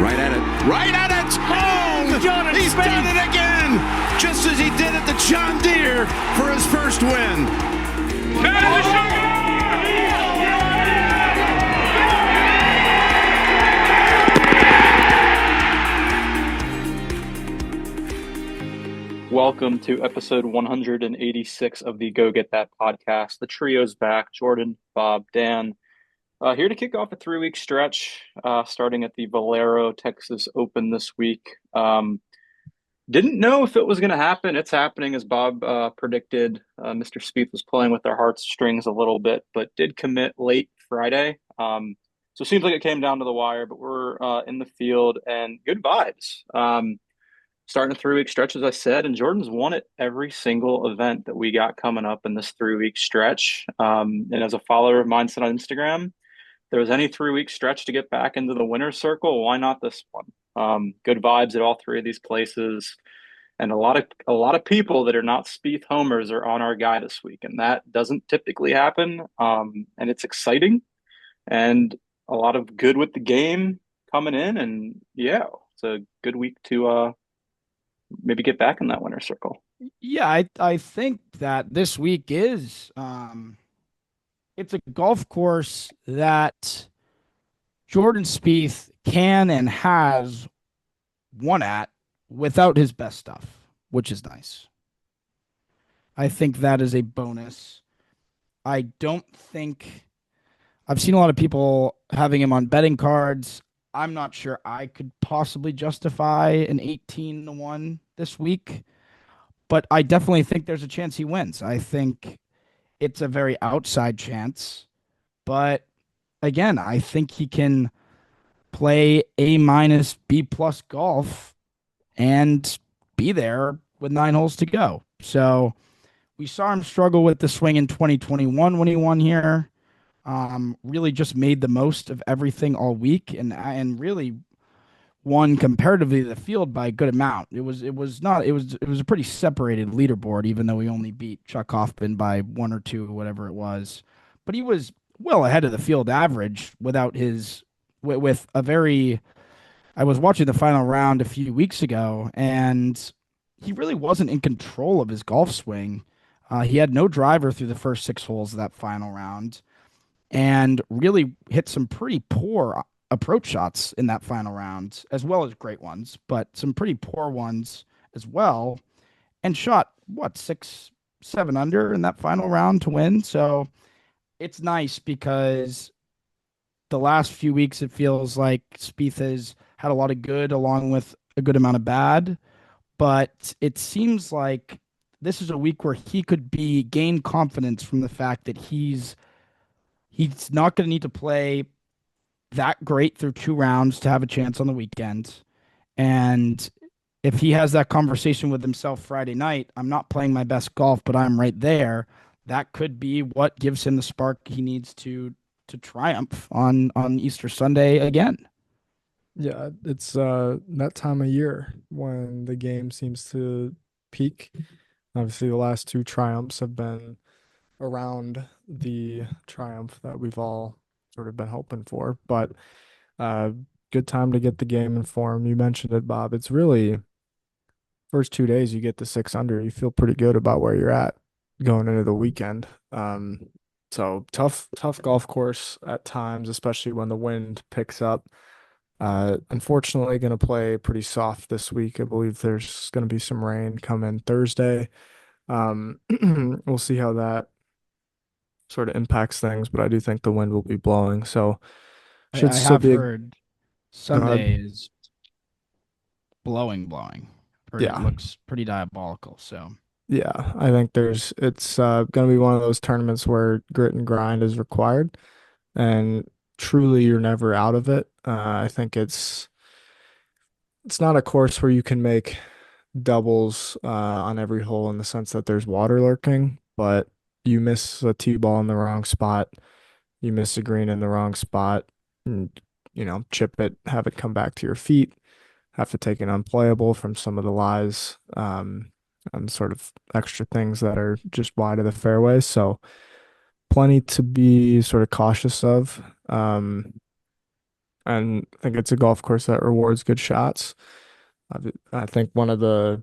Right at it. Right at it. Oh, he's done it again. Just as he did at the John Deere for his first win. Welcome to episode 186 of the Go Get That podcast. The trio's back. Jordan, Bob, Dan. Here to kick off a 3-week stretch, starting at the Valero Texas Open this week. Didn't know if it was going to happen. It's happening, as Bob predicted. Mr. Spieth was playing with their heartstrings a little bit, but did commit late Friday. So it seems like it came down to the wire, but we're in the field and good vibes. Starting a 3-week stretch, as I said, and Jordan's won at every single event that we got coming up in this 3-week stretch. And as a follower of Mindset on Instagram, there was any 3-week stretch to get back into the winner's circle, why not this one? Good vibes at all three of these places, and a lot of people that are not Spieth homers are on our guy this week, and that doesn't typically happen. And it's exciting, and a lot of good with the game coming in, and yeah, it's a good week to maybe get back in that winner's circle. Yeah, I think that this week is it's a golf course that Jordan Spieth can and has won at without his best stuff, which is nice. I think that is a bonus. I don't think I've seen a lot of people having him on betting cards. I'm not sure I could possibly justify an 18-1 this week, but I definitely think there's a chance he wins. I think it's a very outside chance, but again, I think he can play A-, B+ golf and be there with 9 holes to go. So we saw him struggle with the swing in 2021 when he won here. Really just made the most of everything all week and really won comparatively to the field by a good amount. It was a pretty separated leaderboard, even though he only beat Chuck Hoffman by 1 or 2, whatever it was. But he was well ahead of the field average with a very. I was watching the final round a few weeks ago, and he really wasn't in control of his golf swing. He had no driver through the first 6 holes of that final round, and really hit some pretty poor approach shots in that final round, as well as great ones, but some pretty poor ones as well, and shot 6, 7 under in that final round to win. So it's nice because the last few weeks it feels like Spieth has had a lot of good along with a good amount of bad, but it seems like this is a week where he could gain confidence from the fact that he's not going to need to play that great through 2 rounds to have a chance on the weekend. And if he has that conversation with himself Friday night, I'm not playing my best golf, but I'm right there, that could be what gives him the spark he needs to triumph on Easter Sunday again. Yeah, it's that time of year when the game seems to peak. Obviously, the last 2 triumphs have been around the triumph that we've all sort of been hoping for, but good time to get the game in form. You mentioned it, Bob. It's really first 2 days you get the 6 under, you feel pretty good about where you're at going into the weekend. So tough golf course at times, especially when the wind picks up. Unfortunately, going to play pretty soft this week. I believe there's going to be some rain coming Thursday. We'll see how that sort of impacts things, but I do think the wind will be blowing. So I have heard Sunday is blowing. Yeah. It looks pretty diabolical. So yeah, I think it's going to be one of those tournaments where grit and grind is required, and truly you're never out of it. I think it's not a course where you can make doubles on every hole in the sense that there's water lurking, but you miss a tee ball in the wrong spot, you miss a green in the wrong spot, and chip it, have it come back to your feet, have to take an unplayable from some of the lies, and sort of extra things that are just wide of the fairway. So plenty to be sort of cautious of. and I think it's a golf course that rewards good shots. I think one of the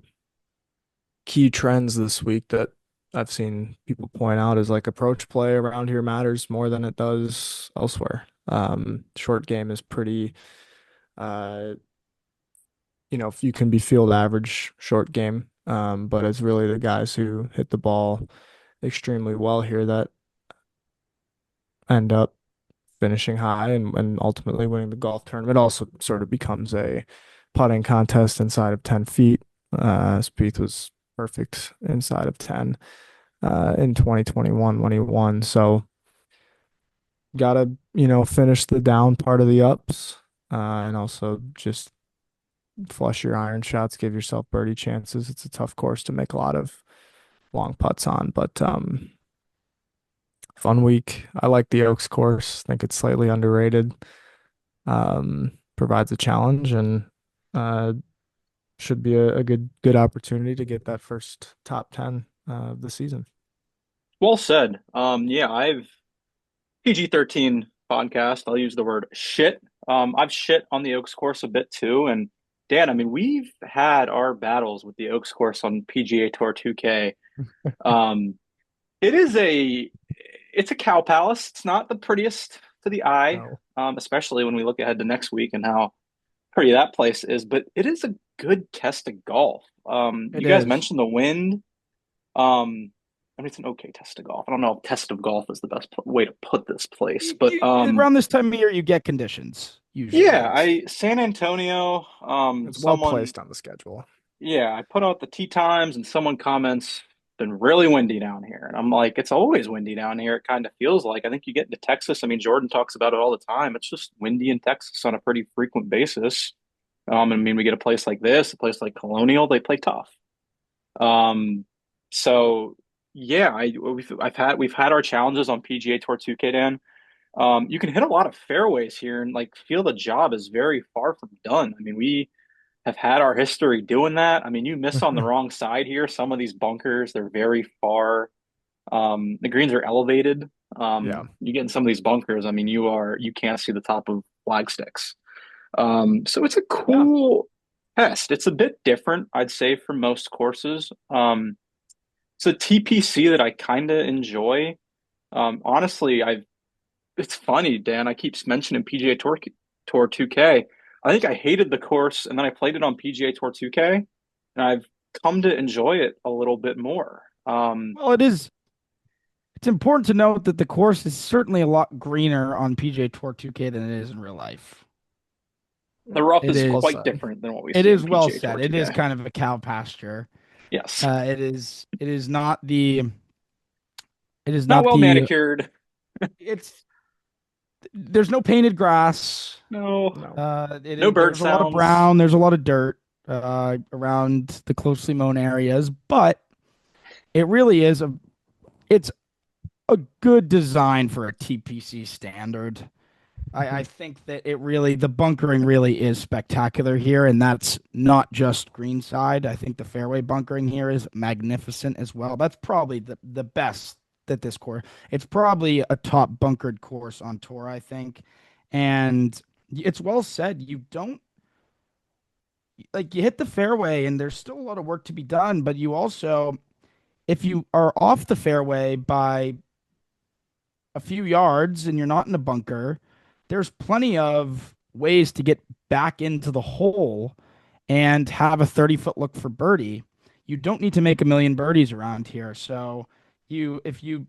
key trends this week that I've seen people point out is like approach play around here matters more than it does elsewhere. Short game is pretty, uh, if you can be field average short game, but it's really the guys who hit the ball extremely well here that end up finishing high and ultimately winning the golf tournament. It also sort of becomes a putting contest inside of 10 feet. Spieth was perfect inside of 10 in 2021 when he won. So gotta, finish the down part of the ups and also just flush your iron shots, give yourself birdie chances. It's a tough course to make a lot of long putts on, but fun week. I like the Oaks course. I think it's slightly underrated. Provides a challenge and should be a good opportunity to get that first top 10 of the season. Well said. Yeah, I've PG-13 podcast. I'll use the word shit. I've shit on the Oaks course a bit too. And Dan, I mean, we've had our battles with the Oaks course on PGA Tour 2K. It is it's a cow palace. It's not the prettiest to the eye, No. Especially when we look ahead to next week and how pretty that place is. But it is a good test of golf. It You guys is. mentioned the wind. I mean, it's an okay test of golf. I don't know if test of golf is the best way to put this place, but Around this time of year, you get conditions usually. yeah, San Antonio. It's well Someone, placed on the schedule. yeah, I put out the tee times, and someone comments, "Been really windy down here," and I'm like, "It's always windy down here." It kind of feels like. I think you get into Texas. I mean, Jordan talks about it all the time. It's just windy in Texas on a pretty frequent basis. I mean, we get a place like this, a place like Colonial, they play tough. Um, so yeah, we've had our challenges on PGA Tour 2K, Dan. You can hit a lot of fairways here and like feel the job is very far from done. I mean, we have had our history doing that. I mean, you miss on the wrong side here. Some of these bunkers, they're very far. The greens are elevated. Yeah. You get in some of these bunkers, I mean, you can't see the top of flag sticks. So it's a Yeah. cool test. It's a bit different, I'd say, from most courses. It's a TPC that I kind of enjoy. Honestly, it's funny, Dan. I keep mentioning PGA Tour 2K. I think I hated the course, and then I played it on PGA Tour 2K, and I've come to enjoy it a little bit more. Well, it is. It's important to note that the course is certainly a lot greener on PGA Tour 2K than it is in real life. The rough It is is. quite different than what we It see on is well PGA Tour said. It is 2K. kind of a cow pasture. Yes, It is. It is not the. It is not not well the. manicured. It's. There's no painted grass. No, No. no bird There's a lot of sounds. brown. There's a lot of dirt around the closely mown areas, but it really is it's a good design for a TPC standard. I think that the bunkering really is spectacular here, and that's not just greenside. I think the fairway bunkering here is magnificent as well. That's probably the best that this course. It's probably a top bunkered course on tour, I think. And it's well said. You don't like you hit the fairway and there's still a lot of work to be done, but you also if you are off the fairway by a few yards and you're not in a bunker, there's plenty of ways to get back into the hole and have a 30-foot look for birdie. You don't need to make a million birdies around here. So you if you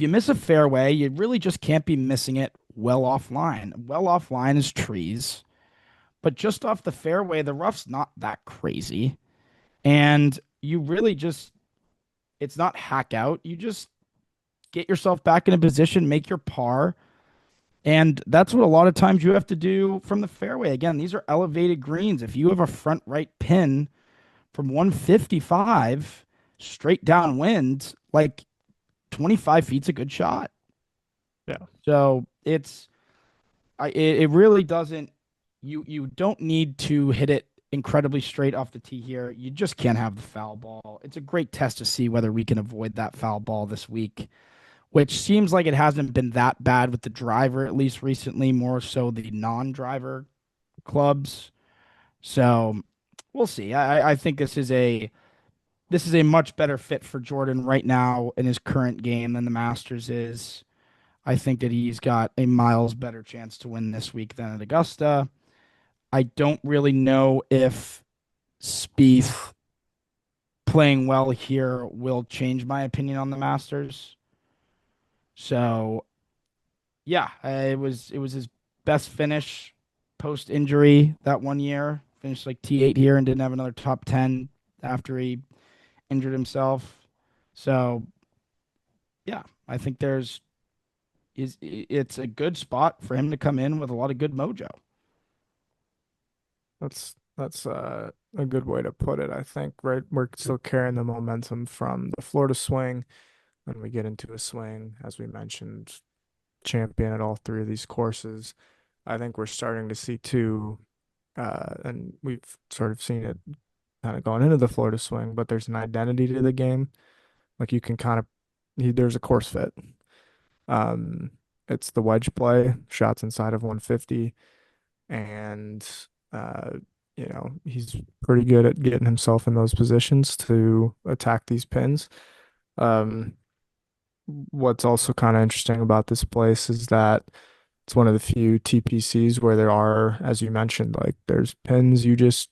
miss a fairway, you really just can't be missing it well offline. Well offline is trees, but just off the fairway, the rough's not that crazy. And you really just it's not hack out. You just get yourself back in a position, make your par. And that's what a lot of times you have to do from the fairway. Again, these are elevated greens. If you have a front right pin from 155 straight downwind, like 25 feet's a good shot. Yeah. So it really doesn't, you don't need to hit it incredibly straight off the tee here. You just can't have the foul ball. It's a great test to see whether we can avoid that foul ball this week which seems like it hasn't been that bad with the driver, at least recently, more so the non-driver clubs. So we'll see. I think this is a much better fit for Jordan right now in his current game than the Masters is. I think that he's got a miles better chance to win this week than at Augusta. I don't really know if Spieth playing well here will change my opinion on the Masters. So yeah, it was his best finish post injury that one year. Finished like T8 here and didn't have another top 10 after he injured himself. So yeah, I think it's a good spot for him to come in with a lot of good mojo. That's a good way to put it, I think, right? We're still carrying the momentum from the Florida swing. When we get into a swing, as we mentioned, champion at all three of these courses. I think we're starting to see two, and we've sort of seen it kind of going into the Florida swing, but there's an identity to the game. Like you can kind of, there's a course fit. Um, it's the wedge play, shots inside of 150, and uh, he's pretty good at getting himself in those positions to attack these pins. Um, what's also kind of interesting about this place is that it's one of the few TPCs where there are, as you mentioned, like there's pins you just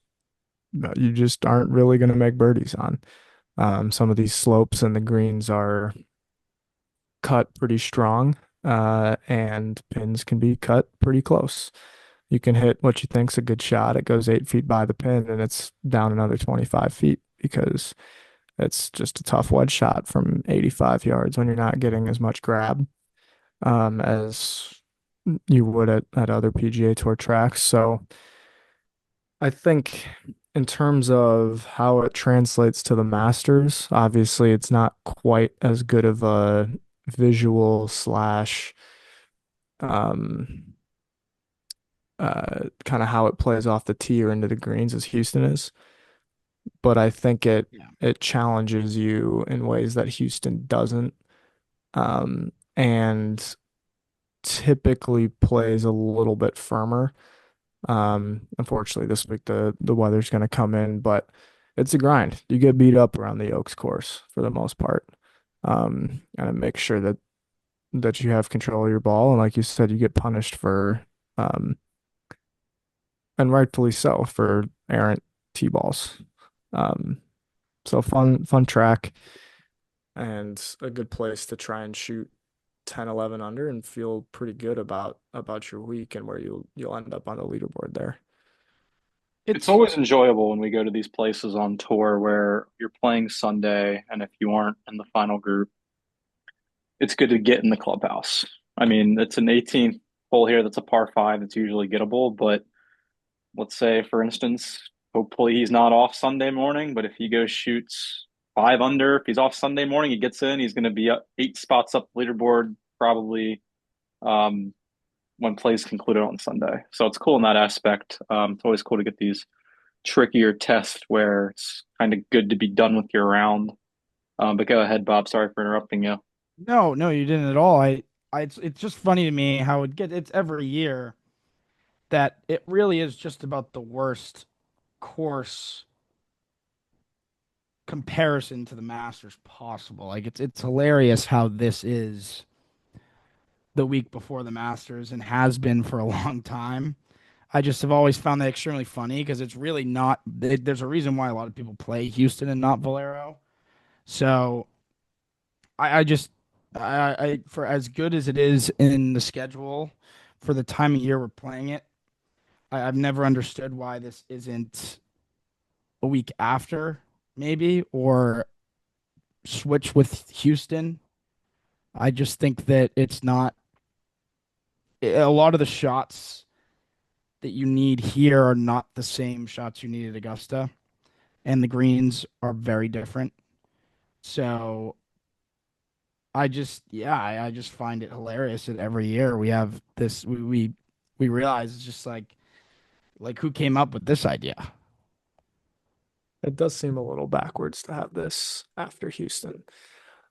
aren't really going to make birdies on. Some of these slopes and the greens are cut pretty strong, and pins can be cut pretty close. You can hit what you think's a good shot. It goes 8 feet by the pin, and it's down another 25 feet because it's just a tough wedge shot from 85 yards when you're not getting as much grab as you would at other PGA Tour tracks. So I think in terms of how it translates to the Masters, obviously it's not quite as good of a visual slash um kind of how it plays off the tee or into the greens as Houston is. But I think it Yeah. it challenges you in ways that Houston doesn't. And typically plays a little bit firmer. Unfortunately, this week the weather's going to come in, but it's a grind. You get beat up around the Oaks course for the most part, and it makes sure that you have control of your ball. And like you said, you get punished for, um, and rightfully so, for errant tee balls. Um, so fun track and a good place to try and shoot 10, 11 under and feel pretty good about your week and where you'll end up on the leaderboard there. It's It's always enjoyable when we go to these places on tour where you're playing Sunday, and if you aren't in the final group, it's good to get in the clubhouse. I mean, it's an 18th hole here that's a par five that's usually gettable, but let's say, for instance, hopefully he's not off Sunday morning, but if he goes shoots five under, if he's off Sunday morning, he gets in, he's going to be up 8 spots up the leaderboard probably um, when plays concluded on Sunday. So it's cool in that aspect. It's always cool to get these trickier tests where it's kind of good to be done with your round. But go ahead, Bob. Sorry for interrupting you. no, you didn't at all. It's just funny to me how it's every year that it really is just about the worst course comparison to the Masters possible. Like it's hilarious how this is the week before the Masters and has been for a long time. I just have always found that extremely funny because it's really not. There's a reason why a lot of people play Houston and not Valero. So I just I for as good as it is in the schedule for the time of year we're playing it, I've never understood why this isn't a week after maybe or switch with Houston. I just think that it's not a lot of the shots that you need here are not the same shots you need at Augusta, and the greens are very different. So I just find it hilarious that every year we have this we realize it's just like who came up with this idea? It does seem a little backwards to have this after Houston.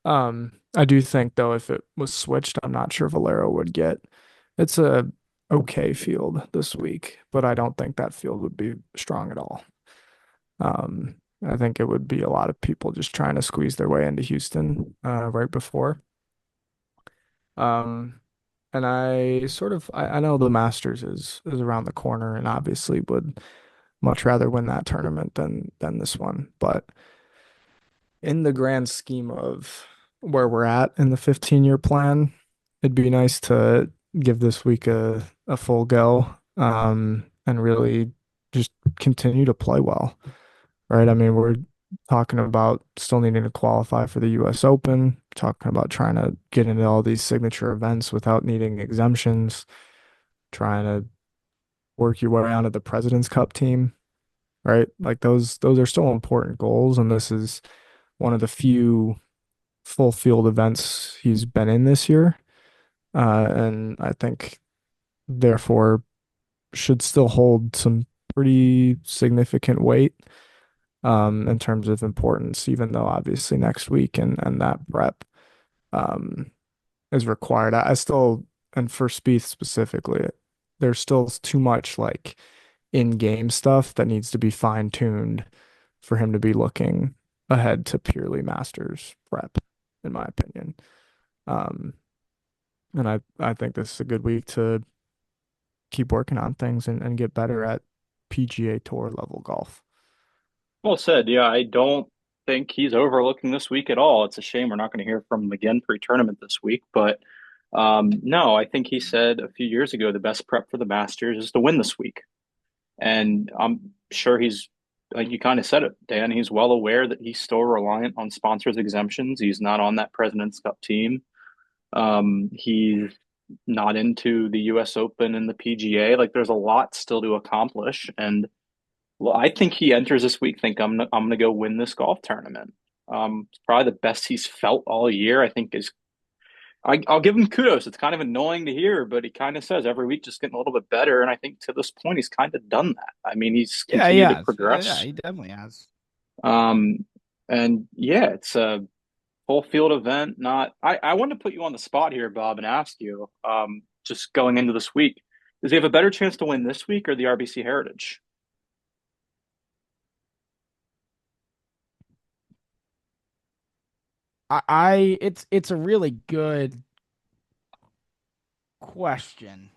I do think though if it was switched, I'm not sure Valero would get. It's a okay field this week, but I don't think that field would be strong at all. I think it would be a lot of people just trying to squeeze their way into Houston right before. Um, and I know the Masters is around the corner and obviously would much rather win that tournament than this one. But in the grand scheme of where we're at in the 15-year plan, it'd be nice to give this week a full go, and really just continue to play well, right? I mean, we're talking about still needing to qualify for the US Open, talking about trying to get into all these signature events without needing exemptions, trying to work your way onto the President's Cup team, right? Like those are still important goals, and this is one of the few full field events he's been in this year. And I think therefore should still hold some pretty significant weight in terms of importance, even though obviously next week and that prep um, is required. I still, and for Spieth specifically, there's still too much like in-game stuff that needs to be fine-tuned for him to be looking ahead to purely Masters prep, in my opinion. Um, and I think this is a good week to keep working on things and get better at PGA Tour level golf. Well said. Yeah, I don't think he's overlooking this week at all. It's a shame we're not going to hear from him again pre-tournament this week. But no, I think he said a few years ago the best prep for the Masters is to win this week. And I'm sure he's, like you kind of said it, Dan, he's well aware that he's still reliant on sponsors exemptions. He's not on that President's Cup team. He's not into the US Open and the PGA. Like there's a lot still to accomplish. And well, I think he enters this week think I'm gonna go win this golf tournament. It's probably the best he's felt all year. I think is I'll give him kudos. It's kind of annoying to hear, but he kind of says every week just getting a little bit better. And I think to this point he's kind of done that. I mean, he's Yeah, he continued to has. Yeah, progress. he definitely has. Um, and yeah, it's a full field event. Not I want to put you on the spot here, Bob, and ask you, just going into this week, does he have a better chance to win this week or the RBC Heritage? It's a really good question.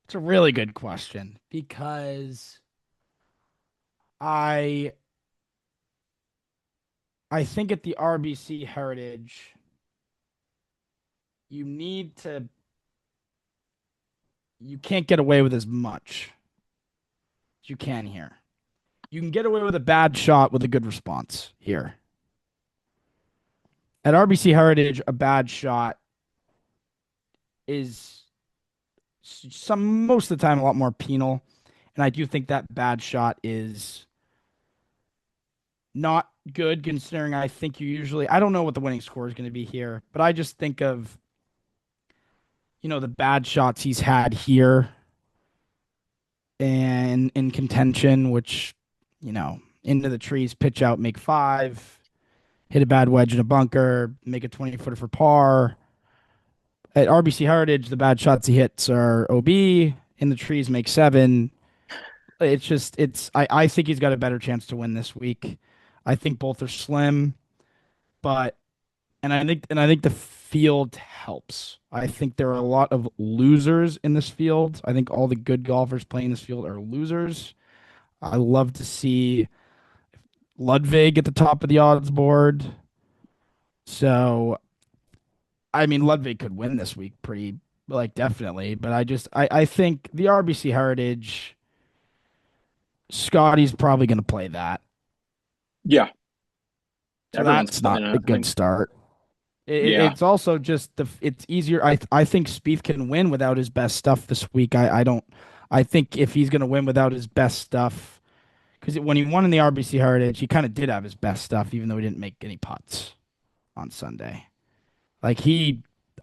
It's a really good question because I I think at the RBC Heritage you need to you can't get away with as much as you can here. You can get away with a bad shot with a good response here. At RBC Heritage, a bad shot is most of the time a lot more penal, and I do think that bad shot is not good considering I think you usually I don't know what the winning score is going to be here, but I just think of the bad shots he's had here and in contention, which into the trees, pitch out, make five, hit a bad wedge in a bunker, make a 20-footer for par. At RBC Heritage, the bad shots he hits are OB. In the trees, make seven. I think he's got a better chance to win this week. I think both are slim, but and I think the field helps. I think there are a lot of losers in this field. I think all the good golfers playing this field are losers. I love to see Ludwig at the top of the odds board. So, I mean, Ludwig could win this week pretty, like, definitely. But I think the RBC Heritage, Scotty's probably going to play that. Yeah, So everyone's that's not playing it, a I good think. start. Yeah. It's also just it's easier. I think Spieth can win without his best stuff this week. I don't. I think if he's going to win without his best stuff, because when he won in the RBC Heritage, he kind of did have his best stuff, even though he didn't make any putts on Sunday. Like I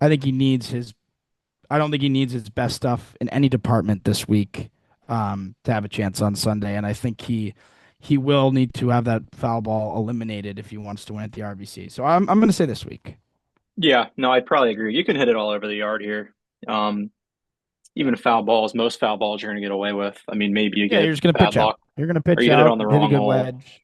think he needs his. I don't think he needs his best stuff in any department this week to have a chance on Sunday. And I think he will need to have that foul ball eliminated if he wants to win at the RBC. So I'm going to say this week. Yeah, no, I'd probably agree. You can hit it all over the yard here. Um, Even foul balls, most foul balls you're going to get away with. I mean, maybe you Yeah, you're get just going to bad pitch out. luck You're going to or pitch you hit it out, on the hit a wrong good hole. wedge.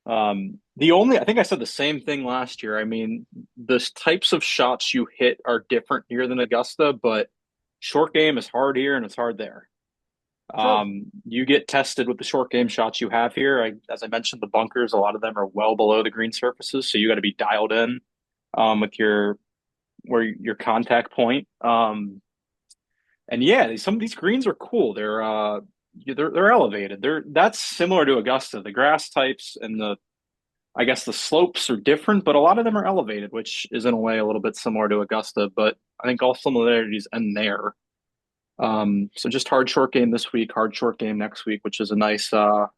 I think I said the same thing last year. I mean, the types of shots you hit are different here than Augusta, but short game is hard here and it's hard there. True. You get tested with the short game shots you have here. As I mentioned, the bunkers, a lot of them are well below the green surfaces, so you got to be dialed in with your contact point. And yeah, some of these greens are cool. They're elevated. That's similar to Augusta. The grass types and I guess the slopes are different, but a lot of them are elevated, which is in a way a little bit similar to Augusta. But I think all similarities end there. So just hard short game this week, hard short game next week, which is a nice. I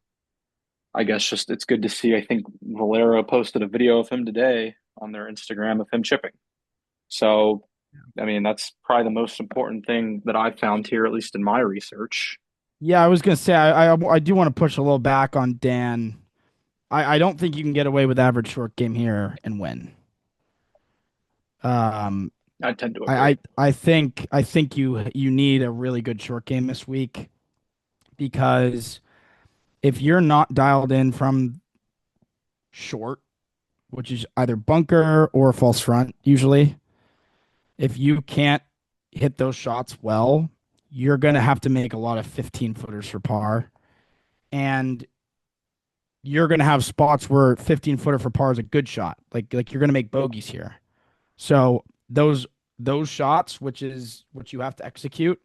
guess just it's good to see. I think Valero posted a video of him today on their Instagram of him chipping. So, I mean, that's probably the most important thing that I've found here, at least in my research. Yeah, I was going to say, I do want to push a little back on Dan. I don't think you can get away with average short game here and win. I tend to agree. I think you need a really good short game this week, because if you're not dialed in from short, which is either bunker or false front, usually, if you can't hit those shots well, you're going to have to make a lot of 15 footers for par. And you're going to have spots where 15 footer for par is a good shot. Like you're going to make bogeys here. So those shots, which is what you have to execute,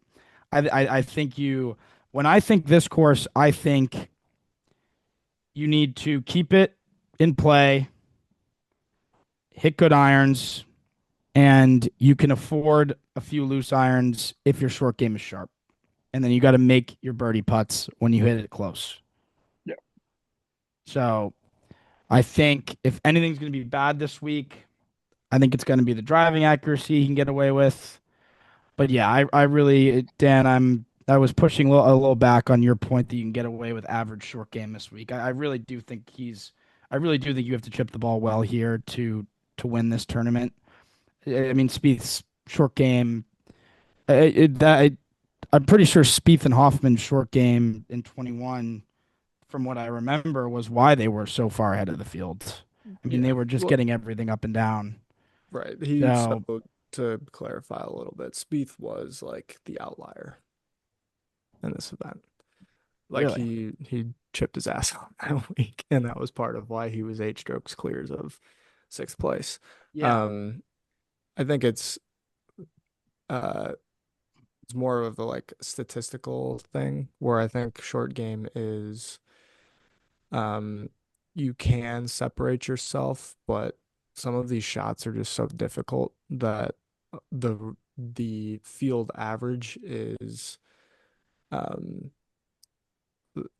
I think when I think this course, I think you need to keep it in play, hit good irons, and you can afford a few loose irons if your short game is sharp. And then you got to make your birdie putts when you hit it close. Yeah. So I think if anything's going to be bad this week, I think it's going to be the driving accuracy he can get away with. But yeah, I really, Dan, I was pushing a little back on your point that you can get away with average short game this week. I really do think I really do think you have to chip the ball well here to win this tournament. I mean, Spieth's short game, I'm pretty sure Spieth and Hoffman's short game in 21, from what I remember, was why they were so far ahead of the field. I mean, they were just getting everything up and down. Right. So To clarify a little bit, Spieth was like the outlier in this event. Like really? he chipped his ass on that week, and that was part of why he was 8 strokes clears of sixth place. Yeah. I think it's more of a like statistical thing where I think short game is you can separate yourself, but some of these shots are just so difficult that the field average is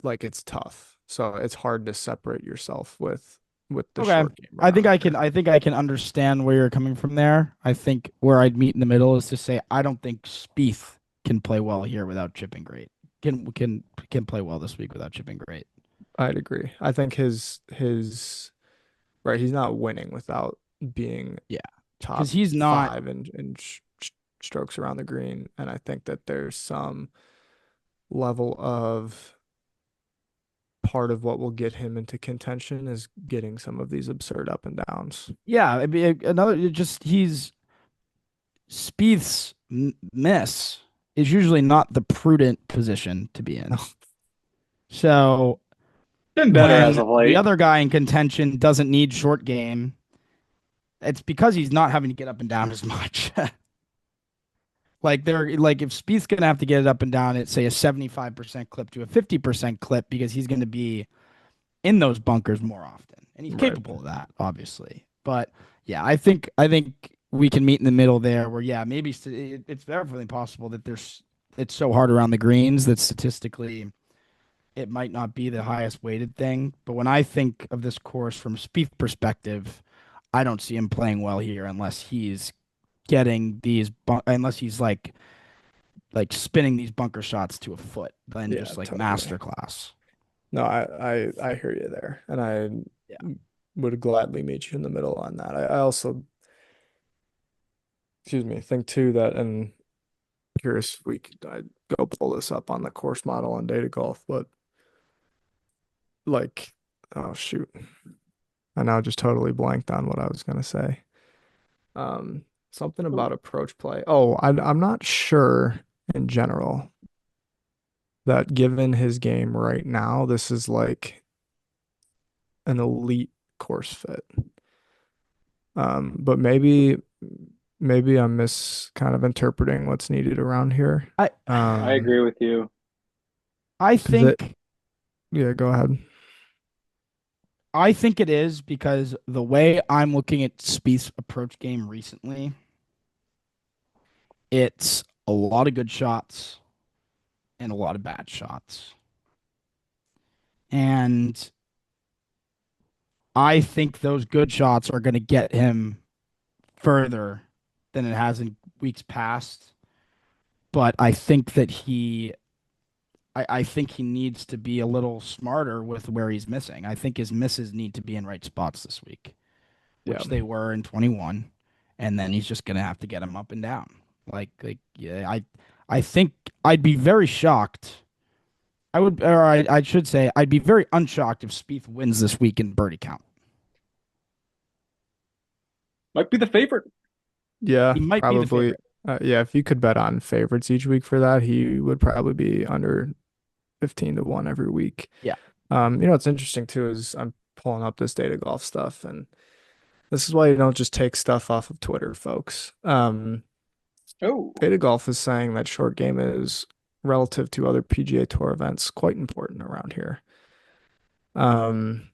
like it's tough. So it's hard to separate yourself with the Okay. short game around here. I think I can understand where you're coming from there. I think where I'd meet in the middle is to say I don't think Spieth can play well here without chipping great. Can play well this week without chipping great. I'd agree. I think his right, he's not winning without being Yeah. top Because he's not. 5 in strokes around the green, and I think that there's some level of part of what will get him into contention is getting some of these absurd up and downs. Yeah. I mean, he's Spieth's miss is usually not the prudent position to be in. So Been better as when of the late. other guy in contention doesn't need short game, it's because he's not having to get up and down as much. Like if Spieth's gonna have to get it up and down at say a 75% clip to a 50% clip because he's gonna be in those bunkers more often. And he's capable of that, obviously. But yeah, I think we can meet in the middle there where maybe it's definitely possible that it's so hard around the greens that statistically it might not be the highest weighted thing. But when I think of this course from Spieth perspective, I don't see him playing well here unless he's getting unless he's like spinning these bunker shots to a foot and just like totally. masterclass. No, I hear you there, and I Yeah. would gladly meet you in the middle on that. I also, excuse me, think too that, and curious if we could I'd go pull this up on the course model on Data Golf, but like, oh shoot, I now just totally blanked on what I was gonna say. Something about approach play. Oh, I'm not sure in general that given his game right now, this is like an elite course fit. But maybe I'm kind of interpreting what's needed around here. I I agree with you. I 'Cause it, think yeah, go ahead. I think it is because the way I'm looking at Spieth's approach game recently, it's a lot of good shots and a lot of bad shots. And I think those good shots are going to get him further than it has in weeks past. But I think he needs to be a little smarter with where he's missing. I think his misses need to be in right spots this week, Yeah. which they were in 21, and then he's just gonna have to get them up and down. Yeah, I think I'd be very shocked. I should say, I'd be very unshocked if Spieth wins this week in birdie count. Might be the favorite. Yeah, He might be the probably. favorite. Yeah, if you could bet on favorites each week for that, he would probably be under 15 to 1 every week. Yeah. What's interesting too is I'm pulling up this Data Golf stuff, and this is why you don't just take stuff off of Twitter, folks. Oh, Data Golf is saying that short game is relative to other PGA Tour events quite important around here. Um,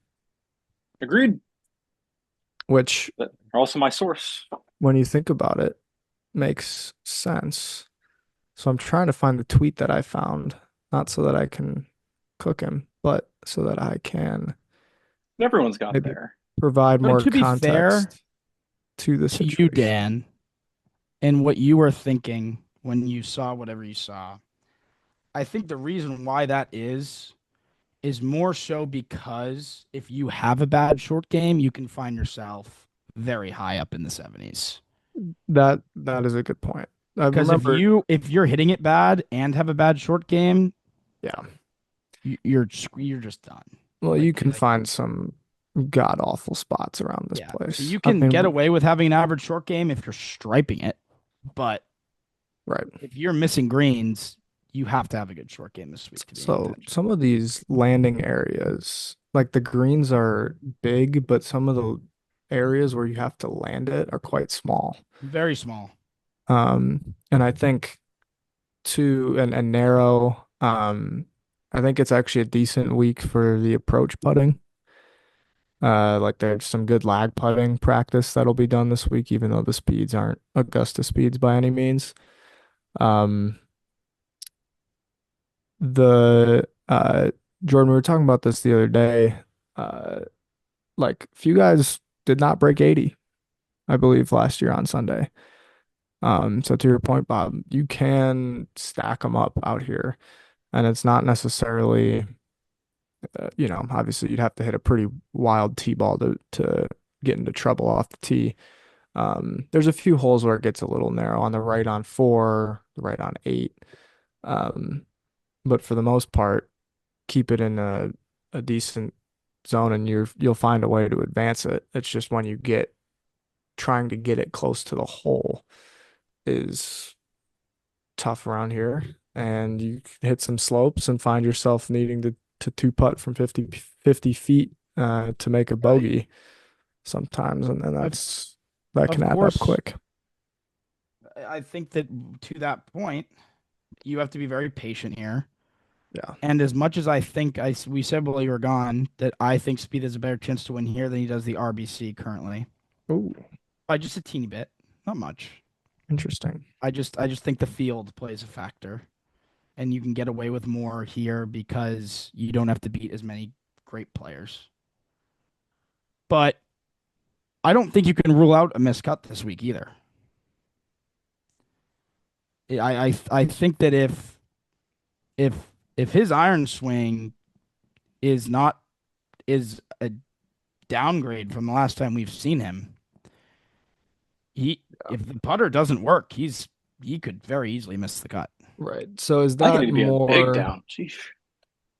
agreed. which But also my source. when you think about it, makes sense. So I'm trying to find the tweet that I found, not so that I can cook him, but so that I can Everyone's got maybe there. provide But more to be fair context to the to you, situation. Dan, and what you were thinking when you saw whatever you saw, I think the reason why that is more so because if you have a bad short game, you can find yourself very high up in the 70s. That is a good point. I Because remember, if you're hitting it bad and have a bad short game, yeah. you're just done. Well, Like, you can like, find some god awful spots around this yeah. place. So you I can mean, get away with having an average short game if you're striping it, but right. if you're missing greens, you have to have a good short game this week to be in So contention. some of these landing areas, like the greens are big, but some of the areas where you have to land it are quite small. Very small. And I think and narrow. I think it's actually a decent week for the approach putting. Like there's some good lag putting practice that'll be done this week, even though the speeds aren't Augusta speeds by any means. Um, the Jordan, we were talking about this the other day. Uh, like few guys did not break 80, I believe, last year on Sunday. So to your point, Bob, you can stack them up out here, and it's not necessarily, obviously you'd have to hit a pretty wild tee ball to get into trouble off the tee. There's a few holes where it gets a little narrow on the right on 4, the right on 8. But for the most part, keep it in a decent zone and you'll find a way to advance it. It's just when you get trying to get it close to the hole is tough around here. And you hit some slopes and find yourself needing to two putt from 50 feet to make a bogey sometimes. And then that can Of add up course, quick. I think that to that point, you have to be very patient here. Yeah. And as much as I think we said while you were gone that I think Spieth has a better chance to win here than he does the RBC currently, Oh, by just a teeny bit, not much. interesting. I just think the field plays a factor, and you can get away with more here because you don't have to beat as many great players. But I don't think you can rule out a miscut this week either. I think that if his iron swing is a downgrade from the last time we've seen him. If the putter doesn't work, he could very easily miss the cut. Right. So is I think that it'd be a big more, down. Sheesh.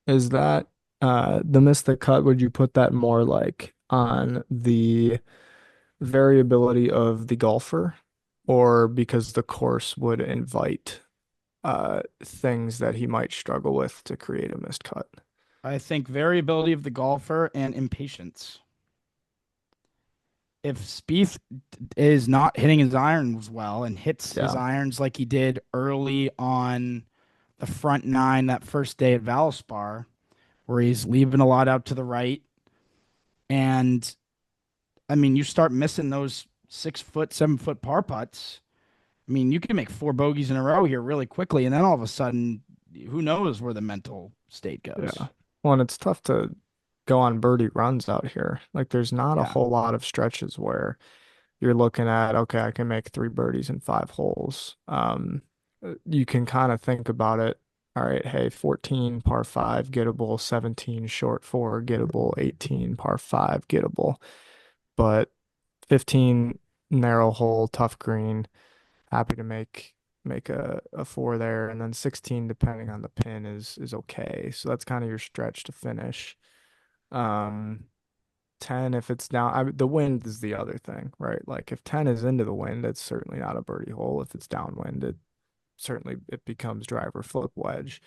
is that the miss the cut, would you put that more like on the variability of the golfer, or because the course would invite things that he might struggle with to create a missed cut? I think variability of the golfer and impatience. If Spieth is not hitting his irons well and hits his Yeah. irons like he did early on the front nine that first day at Valspar, where he's leaving a lot out to the right, and I mean, you start missing those 6 foot, 7 foot par putts. I mean, you can make 4 bogeys in a row here really quickly, and then all of a sudden, who knows where the mental state goes? Yeah. Well, and it's tough to go on birdie runs out here. Like there's not a Yeah. whole lot of stretches where you're looking at, okay, I can make 3 birdies in 5 holes. You can kind of think about it. All right, hey, 14 par 5 gettable, 17 short 4 gettable, 18 par 5 gettable. But 15 narrow hole, tough green, happy to make a 4 there, and then 16 depending on the pin is okay. So that's kind of your stretch to finish. 10 if it's down. The wind is the other thing, right? Like if 10 is into the wind, it's certainly not a birdie hole. If it's downwind, it becomes driver flip wedge.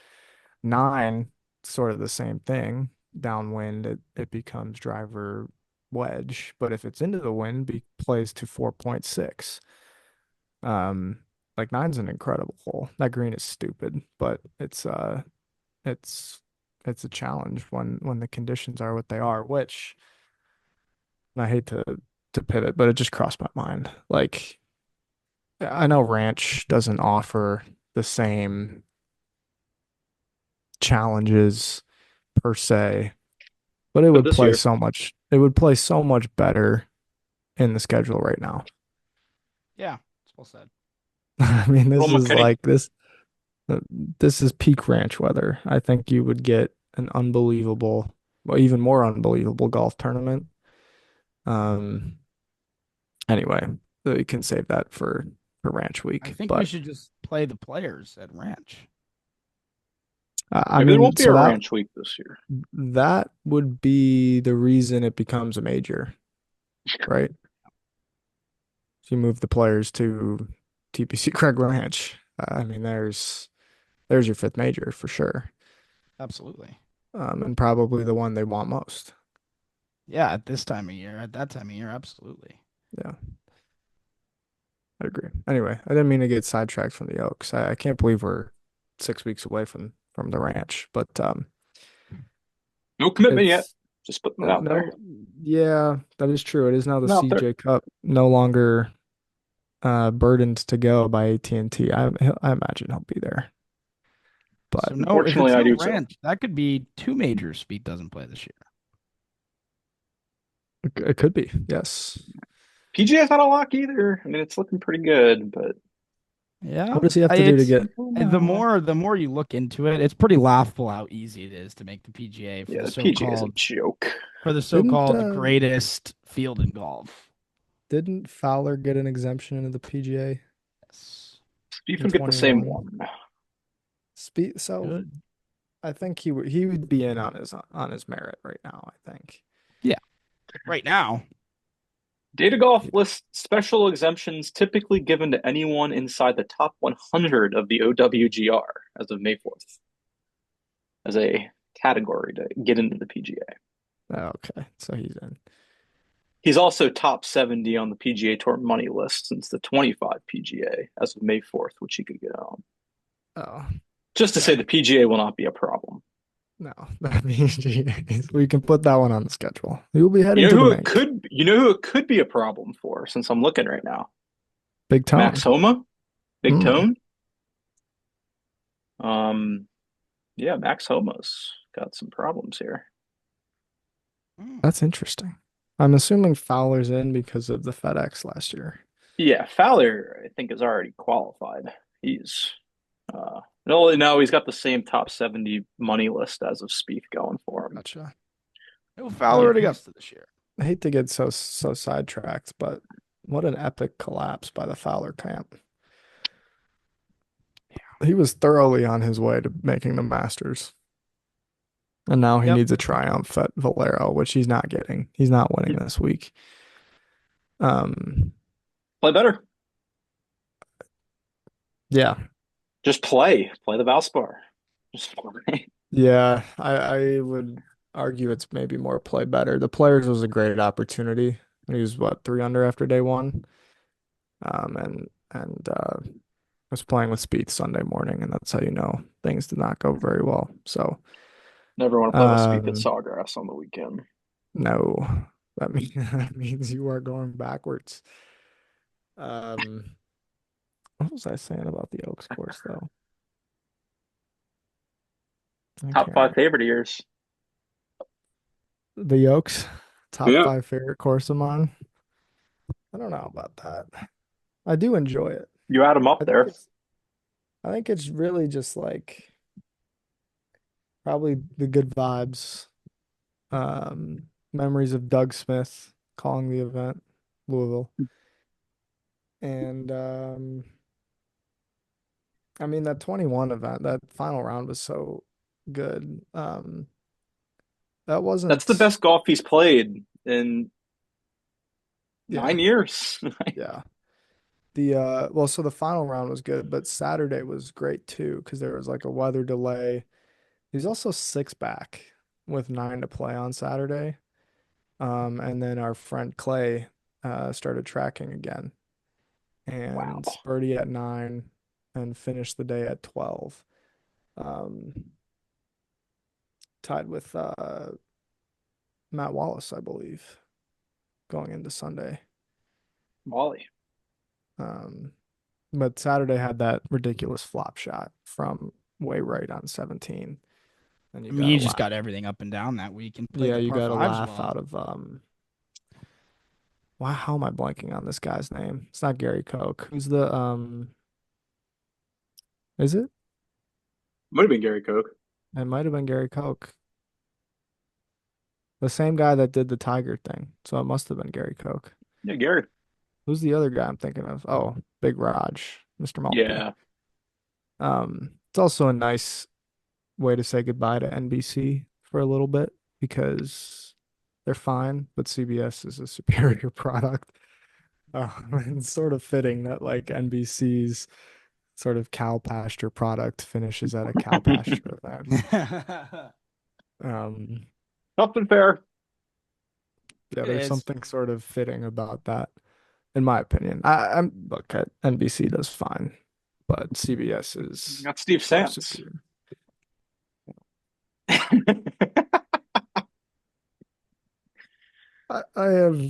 9, sort of the same thing. Downwind, it becomes driver wedge. But if it's into the wind, plays to 4.6. Like 9's an incredible hole. That green is stupid, but it's a challenge when the conditions are what they are, which I hate to pivot, but it just crossed my mind. Like I know Ranch doesn't offer the same challenges per se, but But this year, it would play so much better in the schedule right now. Yeah, it's well said. I mean, Well, McKinney, this is peak Ranch weather. I think you would get an unbelievable, well, even more unbelievable golf tournament. Um, anyway, you can save that for Ranch I Week. think we But should just play the players at Ranch. I maybe there mean, won't be a ranch week this year. that would be the reason it becomes a major, right? So you move the players to TPC Craig Ranch. I mean, there's your 5th major for sure. Absolutely. And probably the one they want most. Yeah, at this time of year, at that time of year, absolutely. Yeah, I agree. Anyway, I didn't mean to get sidetracked from the Oaks. I can't believe we're 6 weeks away from the ranch, but No commitment yet. it's Just putting it out there. yeah, that is true. It is now the Out there. CJ Cup, no longer burdened to go by AT&T. I imagine he'll be there. But So no, if Unfortunately, it's I no do so. Ranch, that could be 2 majors Spieth doesn't play this year. it could be, yes. PGA's not a lock either. I mean, it's looking pretty good, but Yeah, What does he have to do to it's get? the more you look into it, it's pretty laughable how easy it is to make the PGA yeah, the PGA is a joke. for the Didn't so-called greatest field in golf. didn't Fowler get an exemption into the PGA Yes. Spieth in would get the same 21? one. So Good. I think he would be in on his merit right now, I think. Yeah. Right now. Data Golf lists special exemptions typically given to anyone inside the top 100 of the OWGR as of May 4th as a category to get into the PGA. Okay, so he's in. He's also top 70 on the PGA Tour money list since the 25 PGA as of May 4th, which he could get on. Oh, Just to say the PGA will not be a problem. no, that means we can put that one on the schedule. He will be heading You to know the who main. it could be a problem for, since I'm looking right now? Big Tone. Max Homa? Big Mm. Tone? Yeah, Max Homa's got some problems here. That's interesting. I'm assuming Fowler's in because of the FedEx last year. Yeah, Fowler, I think, is already qualified. No, he's got the same top 70 money list as of Spieth going for him. Gotcha. No Fowler at Augusta this year. I hate to get so sidetracked, but what an epic collapse by the Fowler camp. He was thoroughly on his way to making the Masters. And now he Yep. needs a triumph at Valero, which he's not getting. He's not winning this week. Play better. Yeah. Just play. Play the Valspar. Just play. Yeah, I would argue it's maybe more play better. The Players was a great opportunity. He was what, 3 under after day one? And I was playing with Spieth Sunday morning, and that's how you know things did not go very well. So Never want to play with Spieth at um, Sawgrass on the weekend. no, that means you are going backwards. What was I saying about the Oaks course though? I Top can't 5 remember. favorite of yours. The Oaks, top Yeah. 5 favorite course of mine. I don't know about that. I do enjoy it. You add them up I think there. it's I think it's really just like probably the good vibes. Memories of Doug Smith calling the event, Louisville. And I mean that 21 event, that final round was so good. That That's the wasn't best golf he's played in yeah, 9 years. yeah. The well, so the final round was good, but Saturday was great too because there was like a weather delay. He's also 6 back with 9 to play on Saturday. And then our friend Clay started tracking again Wow. and birdie at 9 and finished the day at 12. Um, tied with Matt Wallace, I believe, going into Sunday. Molly. But Saturday had that ridiculous flop shot from way right on 17. And I mean, he just got everything up and down that week and played yeah, the you par got to fives laugh well. out of wow, how am I blanking on this guy's name? It's not Gary Koch. Who's the is it? Might have been Gary Koch. It might have been Gary Koch. The same guy that did the Tiger thing. So it must have been Gary Koch. Yeah, Gary. Who's the other guy I'm thinking of? Oh, Big Raj, Mr. Maltby. Yeah. It's also a nice way to say goodbye to NBC for a little bit because they're fine, but CBS is a superior product. It's sort of fitting that like NBC's sort of cow pasture product finishes at a cow pasture event. Nothing fair. Yeah, It there's is. something sort of fitting about that, in my opinion. I'm look at NBC does fine, but CBS is Got Steve far Sands. superior. I have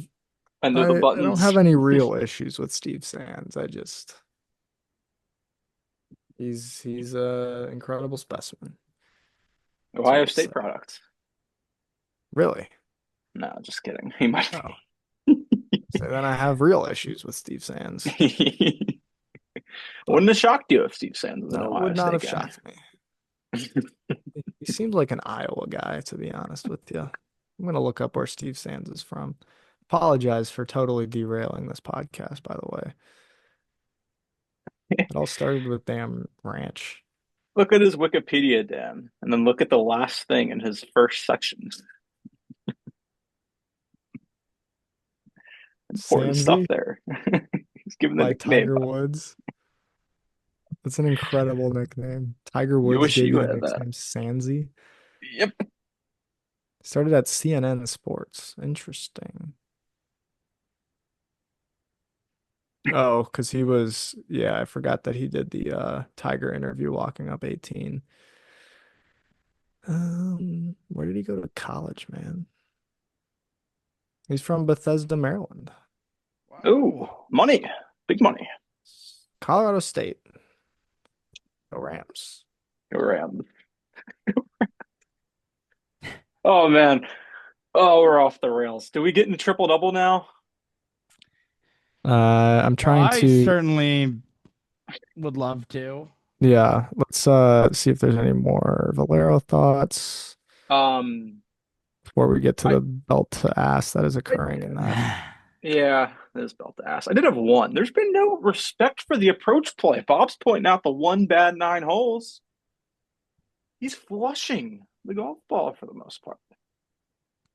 I know the I don't buttons. have any real issues with Steve Sands. I just he's a incredible specimen. Ohio what to State say. product. Really? No, just kidding. He might Oh. be. So then I have real issues with Steve Sands. Wouldn't have shocked you if Steve Sands was an No, it Ohio would not State have guy. shocked me. He seemed like an Iowa guy, to be honest with you. I'm gonna look up where Steve Sands is from. Apologize for totally derailing this podcast, by the way. It all started with damn ranch. Look at his Wikipedia, Dan, and then look at the last thing in his first section. Important stuff Sandsy there. He's given the by nickname. Tiger Woods. That's an incredible nickname. Tiger You Woods wish gave you you the had that. nickname Sandsy. Yep. Started at CNN Sports. Interesting. Oh, because he was, yeah, I forgot that he did the Tiger interview walking up 18. Where did he go to college, man? He's from Bethesda, Maryland. Ooh, money. Big money. Colorado State. Go Rams. Go Rams. Oh man. Oh, we're off the rails. Do we get into triple double now? I'm trying I to, certainly would love to. yeah, let's see if there's any more Valero thoughts. before we get to I the belt to ass that is occurring in that. Yeah, this belt to ass. I did have one. There's been no respect for the approach play. Bob's pointing out the one bad 9 holes. He's flushing the golf ball for the most part.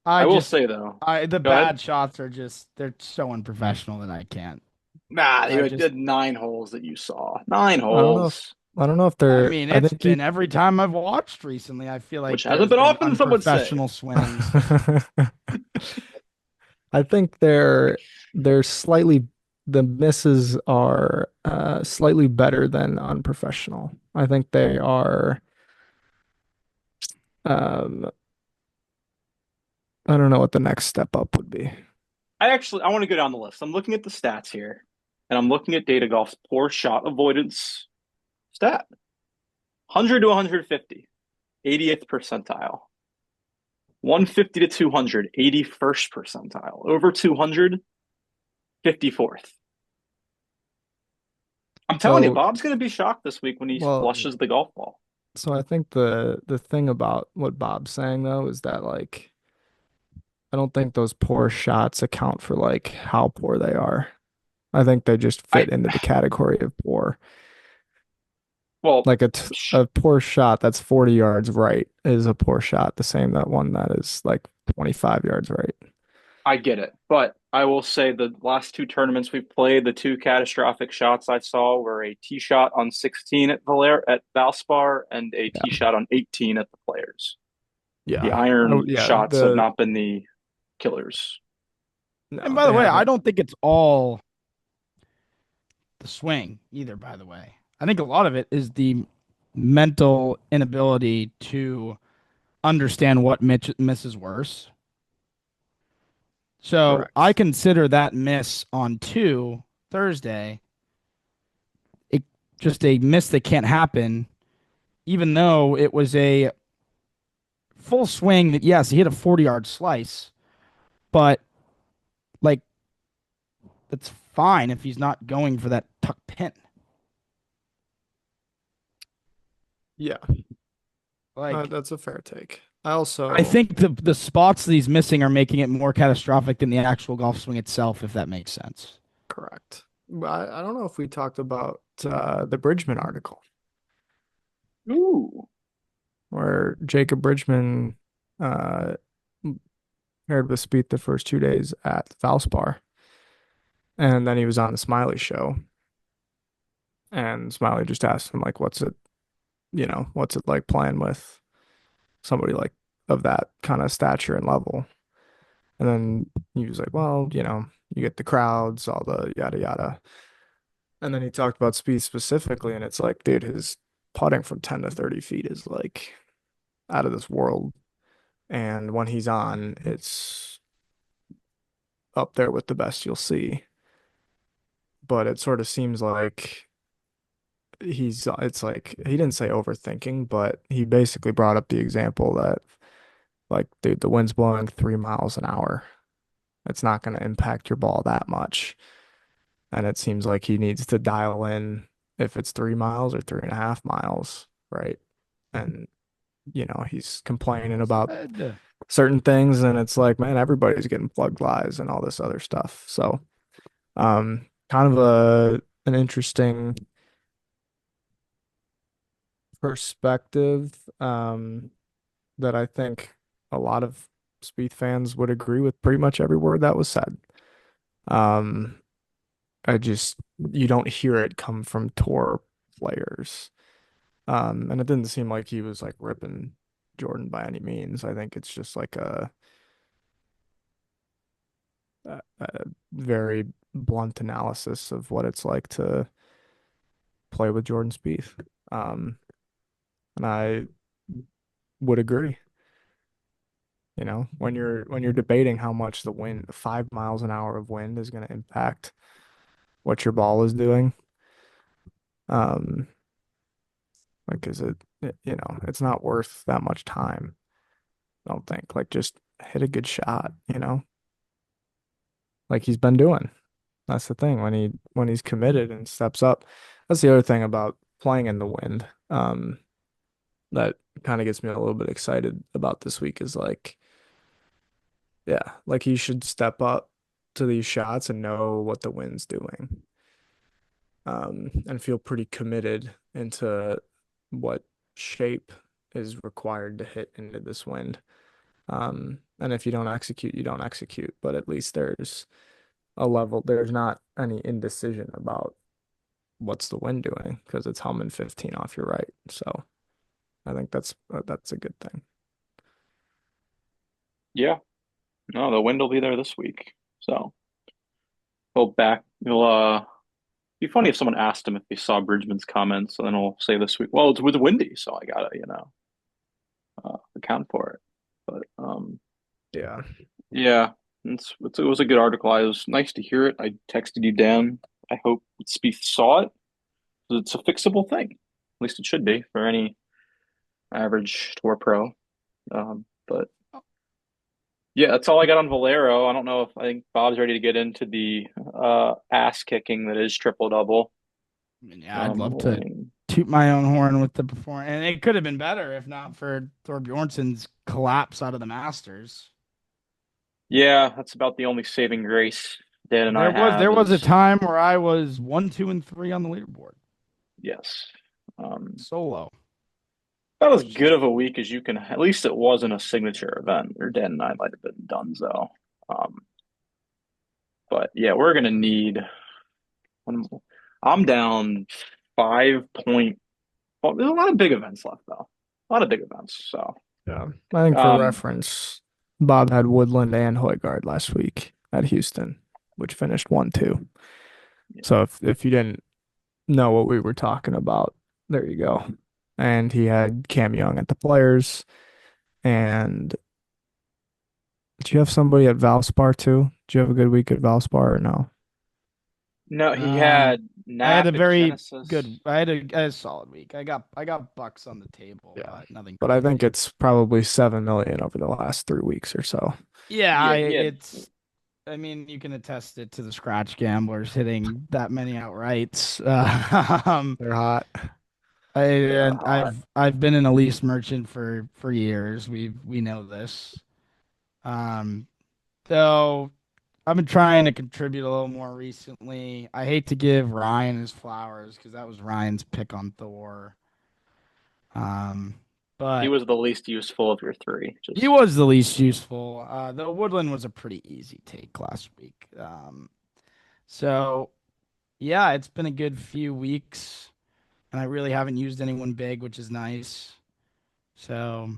I I will just say though, the go ahead. bad shots are just they're so unprofessional that I can't. Nah, I you just did 9 holes that you saw. Nine I don't know if holes, I don't know if I they're mean, I it's think he been every time I've watched recently, I feel like which hasn't there's been been often, some would say. unprofessional swings. I think they're slightly the misses are slightly better than unprofessional. I think they are um I don't know what the next step up would be. I want to go down the list. I'm looking at the stats here, and I'm looking at Data Golf's poor shot avoidance stat. 100 to 150, 80th percentile. 150 to 200, 81st percentile. Over 200, 54th. I'm telling you, So, Bob's going to be shocked this week when he well, flushes the golf ball. so I think the thing about what Bob's saying though is that like I don't think those poor shots account for like how poor they are. I think they just I fit into the category of poor. well, Like a poor shot that's 40 yards right is a poor shot, the same that one that is like 25 yards right. I get it, but I will say the last 2 tournaments we've played, the 2 catastrophic shots I saw were a tee shot on 16 at Valspar and a tee Yeah. shot on 18 at the Players. The Yeah. Oh, iron yeah. shots have not been the killers. And No, by the they way, I haven't. don't think it's all the swing either, by the way. I think a lot of it is the mental inability to understand what misses worse. So I Correct. consider that miss on two Thursday it just a miss that can't happen, even though it was a full swing that yes, he hit a 40-yard slice, but like that's fine if he's not going for that tuck pin. Yeah. Like That's a fair take. I I also, think the spots that he's missing are making it more catastrophic than the actual golf swing itself, if that makes sense. correct. I don't know if we talked about the Bridgman article Ooh. where Jacob Bridgman uh, paired with Spieth the first 2 days at Valspar. And then he was on the Smiley show. And Smiley just asked him, like, what's it like playing with somebody like of that kind of stature and level? And then he was like, well, you get the crowds, all the yada yada. And then he talked about Spieth specifically, and it's like, dude, his putting from 10 to 30 feet is like out of this world. And when he's on, it's up there with the best you'll see. But it sort of seems like it's like he didn't say overthinking, but he basically brought up the example that like, dude, the wind's blowing 3 miles an hour. It's not going to impact your ball that much. And it seems like he needs to dial in if it's 3 miles or 3.5 miles, right? And he's complaining about Said. certain things, and it's like, man, everybody's getting plugged lies and all this other stuff. So, kind of an interesting perspective, that I think a lot of Spieth fans would agree with pretty much every word that was said. Um, you don't hear it come from tour players. And it didn't seem like he was like ripping Jordan by any means. I think it's just like a very blunt analysis of what it's like to play with Jordan Spieth. And I would agree. When you're debating how much the wind, 5 miles an hour of wind is going to impact what your ball is doing, um, like it's not worth that much time. I don't think. Like just hit a good shot, like he's been doing. That's the thing when he's committed and steps up. That's the other thing about playing in the wind. That kind of gets me a little bit excited about this week is like Yeah, like he should step up to these shots and know what the wind's doing. And feel pretty committed into what shape is required to hit into this wind. And if you don't execute, you don't execute. But at least there's not any indecision about what's the wind doing because it's humming 15 off your right. So I think that's a good thing. Yeah. No, the wind will be there this week. So he'll be funny if someone asked him if he saw Bridgman's comments, and then he'll say this week, well, it's with windy, so I gotta, account for it. But Yeah. yeah, it was a good article. It was nice to hear it. I texted you, Dan. I hope Spieth saw it. It's a fixable thing. At least it should be for any average tour pro. But yeah, that's all I got on Valero. I don't know if I think Bob's ready to get into the ass kicking that is triple double. I mean, yeah, I'd love to Winning. toot my own horn with the performance, and it could have been better if not for Thor Bjornsson's collapse out of the Masters. Yeah, that's about the only saving grace Dan and I There have was a is time where I was 1, 2, and 3 on the leaderboard yes. solo. About as good of a week as you can. At least it wasn't a signature event, or Dan and I might have been done though. Um, but yeah, we're gonna need. I'm down 5 point. Well, there's a lot of big events left though. A lot of big events. So Yeah. I think for um, reference, Bob had Woodland and Højgaard last week at Houston, which finished 1-2. yeah. So if you didn't know what we were talking about, there you go. And he had Cam Young at the Players. And did you have somebody at Valspar too? Did you have a good week at Valspar or no? No, he Um, had I had a Nap at very Genesis. good. I had a solid week. I got bucks on the table, Yeah. but nothing But I think crazy. it's probably 7 million over the last 3 weeks or so. Yeah, Yeah, I he had. it's. I mean, you can attest it to the scratch gamblers hitting that many outrights. They're hot. They are And hot. I've been an Elise merchant for years. We know this. Um, though I've been trying to contribute a little more recently. I hate to give Ryan his flowers because that was Ryan's pick on Thor. Um, He but was the least useful of your three. he Just was the least useful. The Woodland was a pretty easy take last week. So yeah, it's been a good few weeks, and I really haven't used anyone big, which is nice. So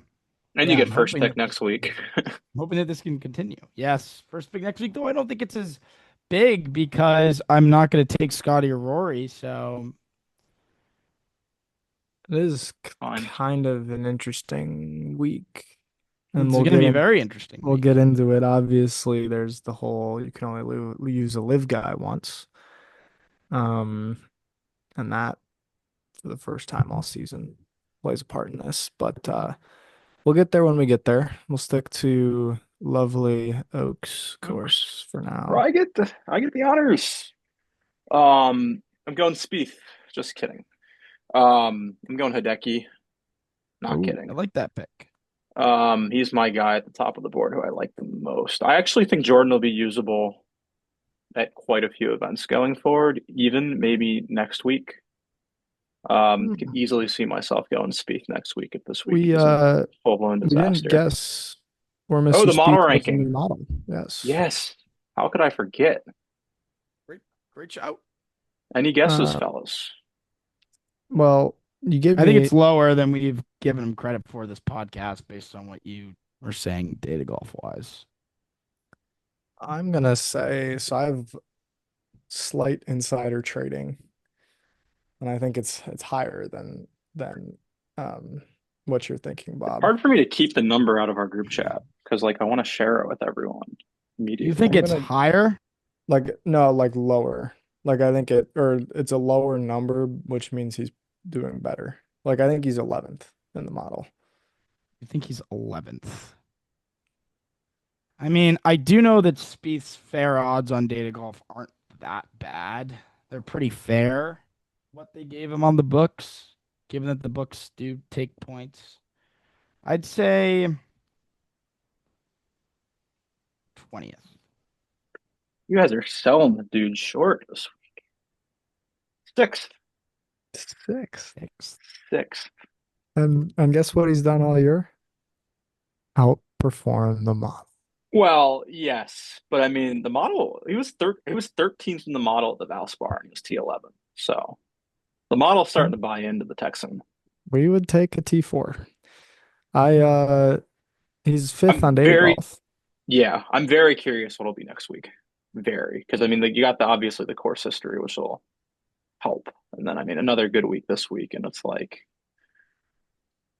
and you yeah, get first pick next week. I'm hoping that this can continue. Yes, first pick next week, though I don't think it's as big because I'm not going to take Scotty or Rory. So It is Fine. kind of an interesting week. And it's going to be a very interesting we'll week. get into it. Obviously, there's the whole you can only use a live guy once. Um, and that for the first time all season plays a part in this. But we'll get there when we get there. We'll stick to lovely Oaks course for Bro, now. I get the honors. I'm going Spieth. Just kidding. I'm going Hideki. Not Oh, I kidding. like that pick. He's my guy at the top of the board who I like the most. I actually think Jordan will be usable at quite a few events going forward, even maybe next week. Could easily see myself going Spieth next week if this week We isn't a uh full-blown we didn't disaster. guess where Oh, Mr. the model Spieth was in ranking. the model. Yes. Yes. How could I forget? Great, great shout. Any guesses, Uh, fellas? well, you gave I think me it's lower than we've given him credit for this podcast based on what you were saying data golf wise. I'm gonna say so. I have slight insider trading, and I think it's higher than um what you're thinking, Bob. Hard for me to keep the number out of our group chat because, like, I want to share it with everyone You think immediately. it's higher? Like no, like lower. Like I think it's a lower number, which means he's doing better. Like I think he's 11th in the model. You think he's 11th? I mean, I do know that Spieth's fair odds on data golf aren't that bad. They're pretty fair what they gave him on the books, given that the books do take points. I'd say 20th. You guys are selling the dude short this week. Sixth. Sixth. And guess what he's done all year? Outperform the model. Well, yes, but I mean the model. He was 13th in the model at the Valspar and he was T11. So the model's starting to buy into the Texan. We would take a T4. He's fifth on data golf. Yeah, I'm very curious what it'll be next week. Very, because I mean, you got obviously the course history, which will help, and then I mean another good week this week, and it's like,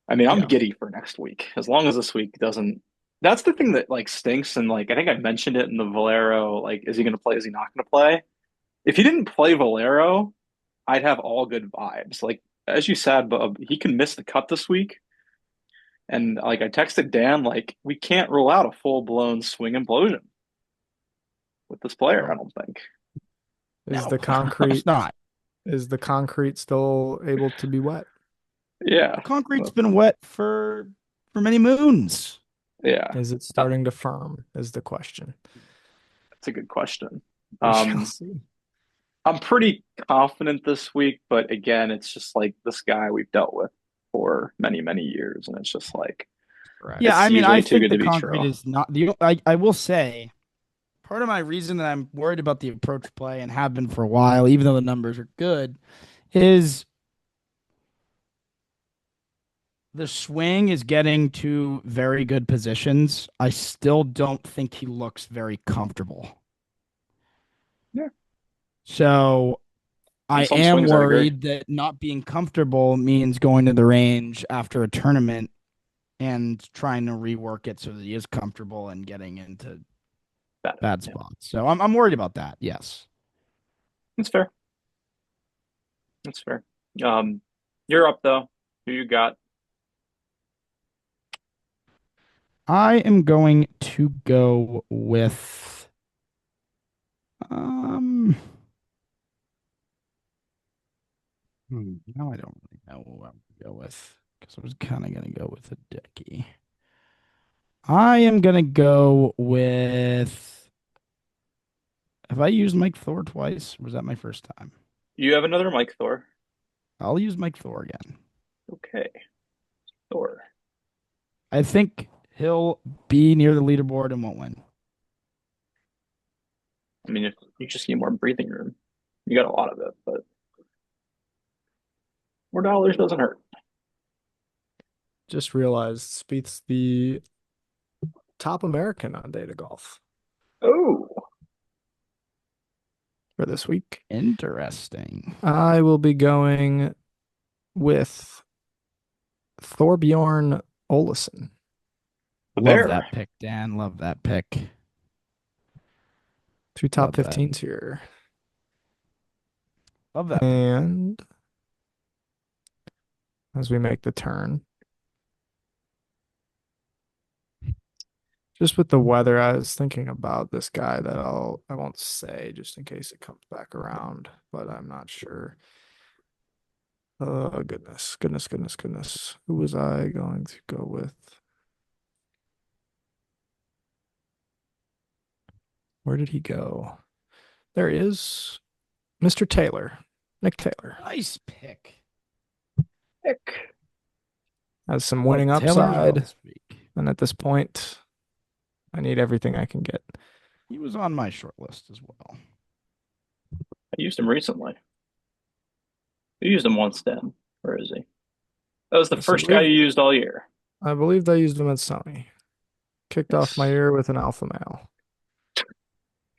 I mean, I'm giddy for next week as long as this week doesn't. That's the thing that like stinks, and like I think I mentioned it in the Valero. Like, is he going to play? Is he not going to play? If he didn't play Valero, I'd have all good vibes. Like as you said, but he can miss the cut this week. And like I texted Dan, like we can't rule out a full blown swing implosion with this player. I don't think. Is No, the concrete it's not? Is the concrete still able to be wet? Yeah, The concrete's been wet for many moons. Yeah, Is it starting to firm? Is the question. that's a good question. We shall see. I'm pretty confident this week, but again, it's just like this guy we've dealt with for many, many years, and it's just like, Yeah, I mean, usually I too think good the to be concrete true. is not the. I will say, part of my reason that I'm worried about the approach play and have been for a while, even though the numbers are good, is the swing is getting to very good positions. I still don't think he looks very comfortable. Yeah. So I some am swings I agree. worried that not being comfortable means going to the range after a tournament and trying to rework it so that he is comfortable and getting into bad spots. So I'm worried about that. Yes. That's fair. That's fair. You're up though. Who you got? I am going to go with now I don't really know who I'm gonna go with because I was kind of gonna go with a Dickey. I am gonna go with. Have I used Mike Thor twice? Or was that my first time? You have another Mike Thor. I'll use Mike Thor again. Okay, Thor. I think he'll be near the leaderboard and won't win. I mean, if you just need more breathing room, you got a lot of it, but more dollars doesn't hurt. Just realized Spieth's the top American on data golf Oh, for this week. Interesting. I will be going with Thorbjorn Olesen. Love that pick, Dan. Love that pick. Two top 15s here. Love that. And as we make the turn, just with the weather, I was thinking about this guy that I won't say just in case it comes back around, but I'm not sure. Oh, goodness. Who was I going to go with? Where did he go? There he is. Mr. Taylor. Nick Taylor. Nice pick. Has some winning upside. And at this point, I need everything I can get. He was on my short list as well. I used him recently. You used him once, Dan. Where is he? That was the first guy you used all year. I believe I used him at Sony. Kicked off my year with an alpha male.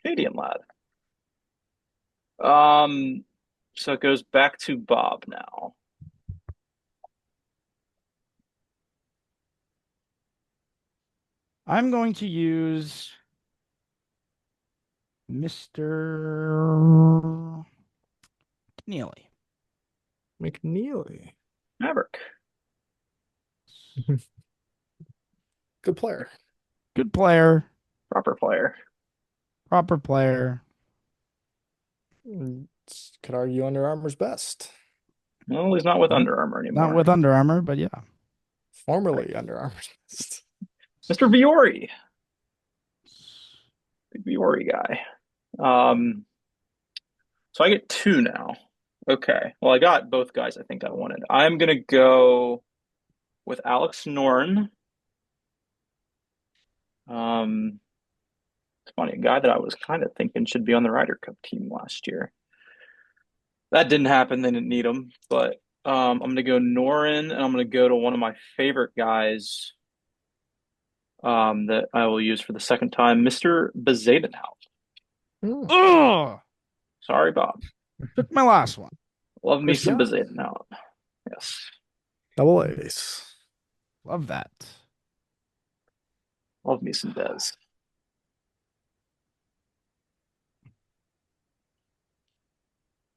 Canadian lad. So it goes back to Bob now. I'm going to use Mr. McNeely. Maverick. Good player. Good player. Proper player. Proper player. Could argue Under Armour's best. Well, he's not with Under Armour anymore. Not with Under Armour, but yeah. Formerly Under Armour's best. Mr. Viore. Big Viore guy. So I get two now. Okay. Well, I got both guys I think I wanted. I'm gonna go with Alex Noren. It's funny, a guy that I was kind of thinking should be on the Ryder Cup team last year. That didn't happen. They didn't need him. But I'm going to go Noren, and I'm going to go to one of my favorite guys that I will use for the second time, Mr. Bezadenhout. Oh, Sorry, Bob. took my last one. Love me Chris some Young. Bezadenhout. Yes. Double ace. Love that. Love me some Bez.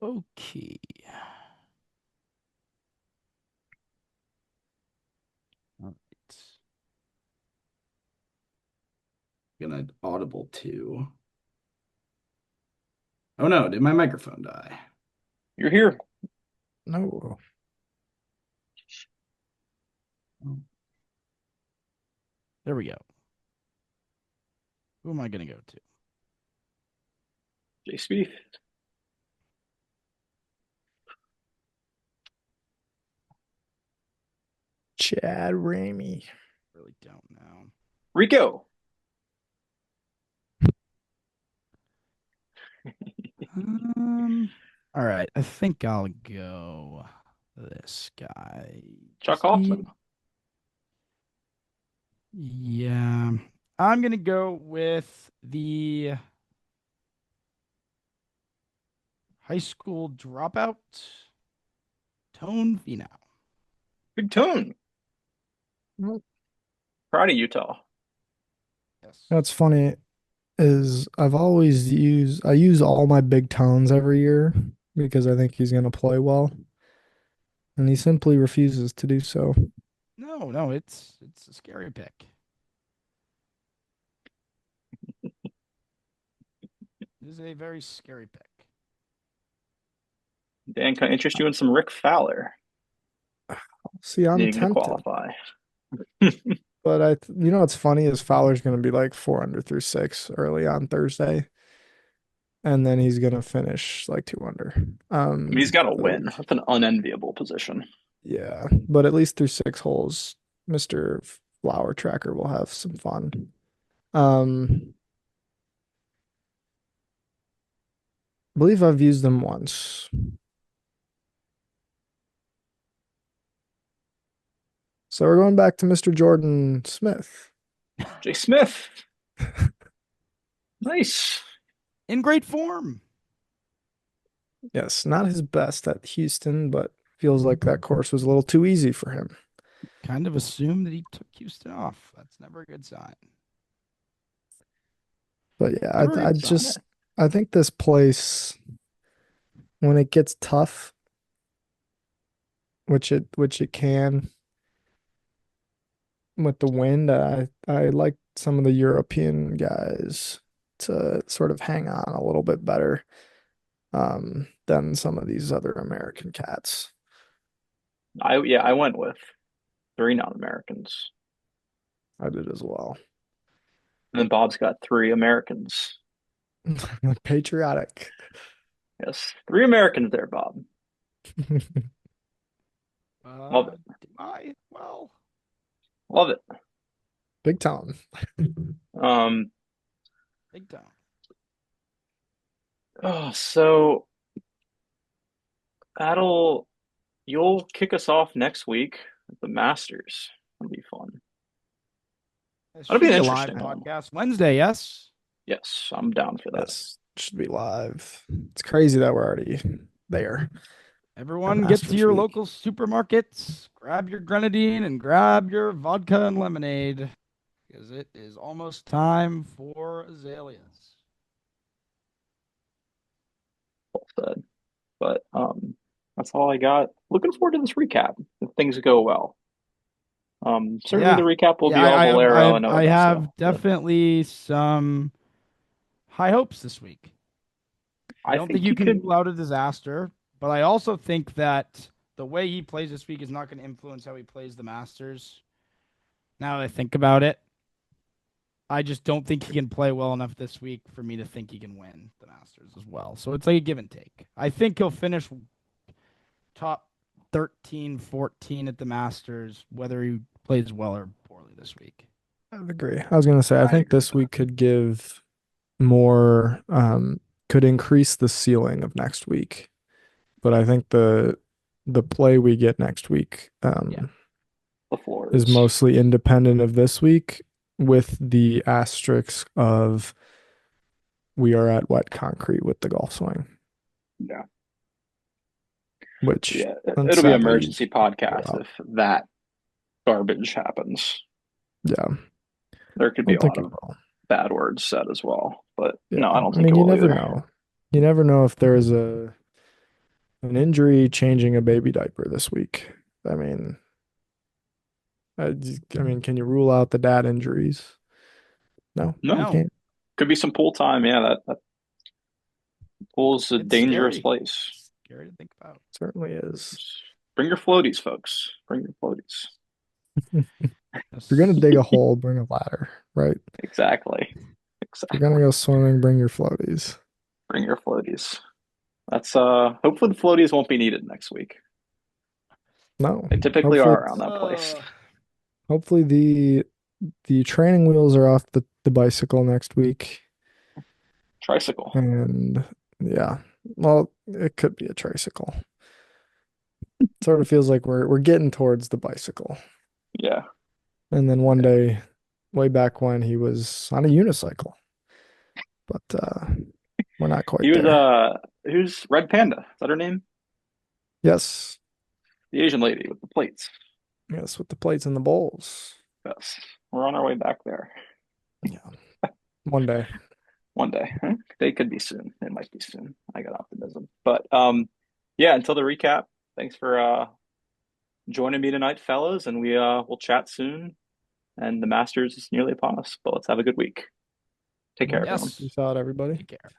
Okay. All right. Gonna audible too. Oh no, did my microphone die? You're here. No. There we go. Who am I gonna go to? Jay Spieth. Chad Ramey. Really don't know. Rico. All right. I think I'll go this guy. Chuck Hoffman. Yeah. I'm gonna go with the high school dropout, Tone Finau. Big Tone. Well, Proud of Utah. Yes. What's funny is I use all my big tones every year because I think he's gonna play well. And he simply refuses to do so. No, it's a scary pick. It is a very scary pick. Dan, can I interest you in some Rick Fowler? See, I'm Needing to tempted. qualify. But what's funny is Fowler's going to be like 4 under through 6 early on Thursday, and then he's going to finish like 2 under. I mean, he's got to win. That's an unenviable position. Yeah, but at least through 6 holes, Mr. Flower Tracker will have some fun. I believe I've used them once. So we're going back to Mr. Jordan Smith. Jay Smith. Nice. In great form. Yes, not his best at Houston, but feels like that course was a little too easy for him. Kind of assumed that he took Houston off. That's never a good sign. But yeah, Never a good sign. I think this place, when it gets tough, which it can with the wind, I like some of the European guys to sort of hang on a little bit better than some of these other American cats. I went with 3 non-Americans. I did as well. And then Bob's got 3 Americans. Patriotic. Yes, 3 Americans there, Bob. Love it. Well, Love it. Big time. big time. Oh, so you'll kick us off next week at the Masters. That'll be fun. That'll be an live interesting one. podcast Wednesday. Yes. Yes, I'm down for that. Yes, should be live. It's crazy that we're already there. Everyone get to Masters your week. local supermarkets, grab your grenadine and grab your vodka and lemonade because it is almost time for azaleas. Well said. But that's all I got. Looking forward to this recap if things go well. Certainly Yeah. the recap will be Yeah, all Valero and I have Odessa, but definitely some high hopes this week. I don't think you can rule out a disaster, but I also think that the way he plays this week is not going to influence how he plays the Masters. Now that I think about it, I just don't think he can play well enough this week for me to think he can win the Masters as well. So it's like a give and take. I think he'll finish top 13, 14 at the Masters, whether he plays well or poorly this week. I would agree. I was going to say, I think this week could give more, could increase the ceiling of next week. But I think the play we get next week The floor is mostly independent of this week, with the asterisk of we are at wet concrete with the golf swing. Yeah. Which Yeah, it'll be an sadly, emergency podcast if that garbage happens. Yeah. There could be a lot it of will. bad words said as well. But Yeah. no, I don't I think mean, it you will never either. know. You never know if there's an injury changing a baby diaper this week. I mean, can you rule out the dad injuries? No, No. you can't. Could be some pool time. Yeah, that pool's a It's dangerous scary. place. Scary to think about. Certainly is. Bring your floaties, folks. Bring your floaties. If you're gonna dig a hole, bring a ladder, right? Exactly. If you're gonna go swimming, bring your floaties. Bring your floaties. That's hopefully the floaties won't be needed next week. No, They typically hopefully, are around that place. hopefully the training wheels are off the bicycle next week. Tricycle. And yeah, well, it could be a tricycle. Sort of feels like we're getting towards the bicycle. Yeah. And then one day, way back when, he was on a unicycle. But we're not quite He was there. who's Red Panda? Is that her name? Yes. The Asian lady with the plates. Yes, with the plates and the bowls. Yes. We're on our way back there. Yeah. One day. One day. They could be soon. It might be soon. I got optimism. But yeah, until the recap, thanks for joining me tonight, fellas, and we'll chat soon. And the Masters is nearly upon us, but let's have a good week. Take care, everyone. Yes. Peace out, everybody. Take care.